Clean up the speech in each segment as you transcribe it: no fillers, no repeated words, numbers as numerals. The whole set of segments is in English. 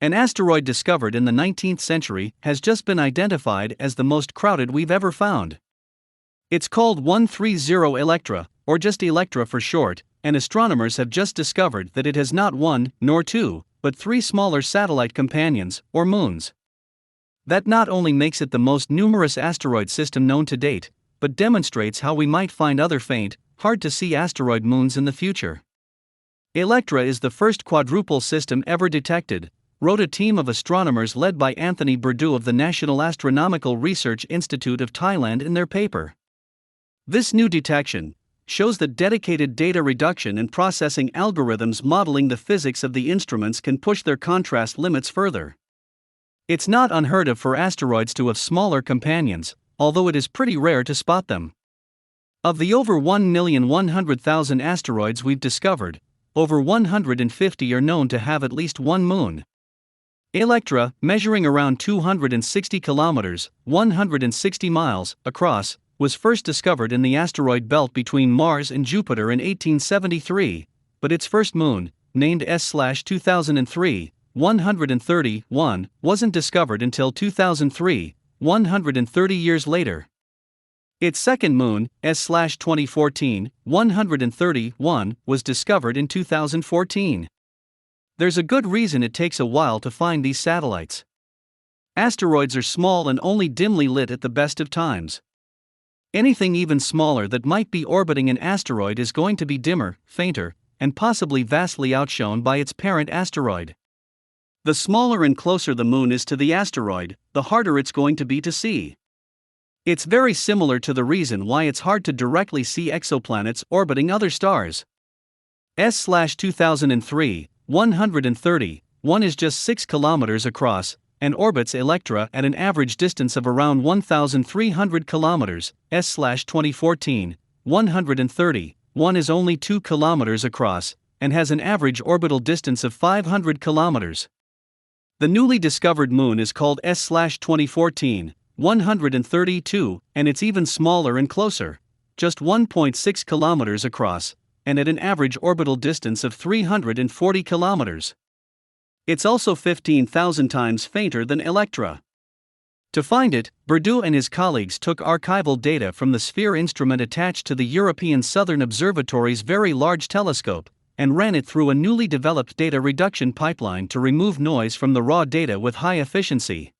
An asteroid discovered in the 19th century has just been identified as the most crowded we've ever found. It's called 130 Electra, or just Electra for short, and astronomers have just discovered that it has not one, nor two, but three smaller satellite companions, or moons. That not only makes it the most numerous asteroid system known to date, but demonstrates how we might find other faint, hard-to-see asteroid moons in the future. Electra is the first quadruple system ever detected, wrote a team of astronomers led by Anthony Bourdeau of the National Astronomical Research Institute of Thailand in their paper. This new detection shows that dedicated data reduction and processing algorithms modeling the physics of the instruments can push their contrast limits further. It's not unheard of for asteroids to have smaller companions, although it is pretty rare to spot them. Of the over 1,100,000 asteroids we've discovered, over 150 are known to have at least one moon. Electra, measuring around 260 kilometers, 160 miles, across, was first discovered in the asteroid belt between Mars and Jupiter in 1873, but its first moon, named S/2003, 131, wasn't discovered until 2003, 130 years later. Its second moon, S/2014, 131, was discovered in 2014. There's a good reason it takes a while to find these satellites. Asteroids are small and only dimly lit at the best of times. Anything even smaller that might be orbiting an asteroid is going to be dimmer, fainter, and possibly vastly outshone by its parent asteroid. The smaller and closer the moon is to the asteroid, the harder it's going to be to see. It's very similar to the reason why it's hard to directly see exoplanets orbiting other stars. S/2003, 131 is just 6 kilometers across, and orbits Electra at an average distance of around 1,300 kilometers. S/2014, 131 is only 2 kilometers across, and has an average orbital distance of 500 kilometers. The newly discovered moon is called S/2014, 132, and it's even smaller and closer, just 1.6 kilometers across, and at an average orbital distance of 340 kilometers. It's also 15,000 times fainter than Electra. To find it, Bourdeau and his colleagues took archival data from the SPHERE instrument attached to the European Southern Observatory's Very Large Telescope, and ran it through a newly developed data reduction pipeline to remove noise from the raw data with high efficiency.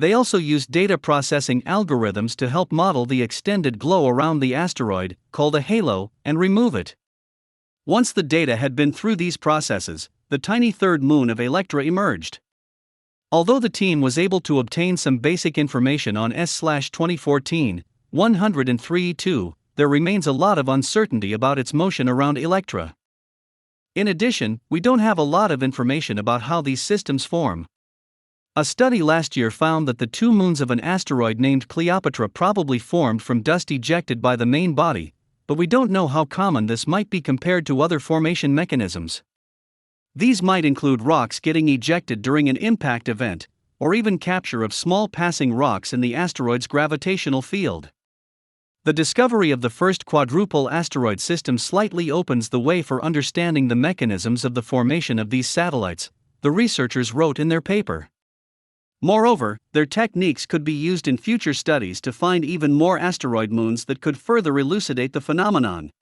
They also used data processing algorithms to help model the extended glow around the asteroid, called a halo, and remove it. Once the data had been through these processes, the tiny third moon of Electra emerged. Although the team was able to obtain some basic information on S/2014, 132, there remains a lot of uncertainty about its motion around Electra. In addition, we don't have a lot of information about how these systems form. A study last year found that the two moons of an asteroid named Cleopatra probably formed from dust ejected by the main body, but we don't know how common this might be compared to other formation mechanisms. These might include rocks getting ejected during an impact event, or even capture of small passing rocks in the asteroid's gravitational field. The discovery of the first quadruple asteroid system slightly opens the way for understanding the mechanisms of the formation of these satellites, the researchers wrote in their paper. Moreover, their techniques could be used in future studies to find even more asteroid moons that could further elucidate the phenomenon.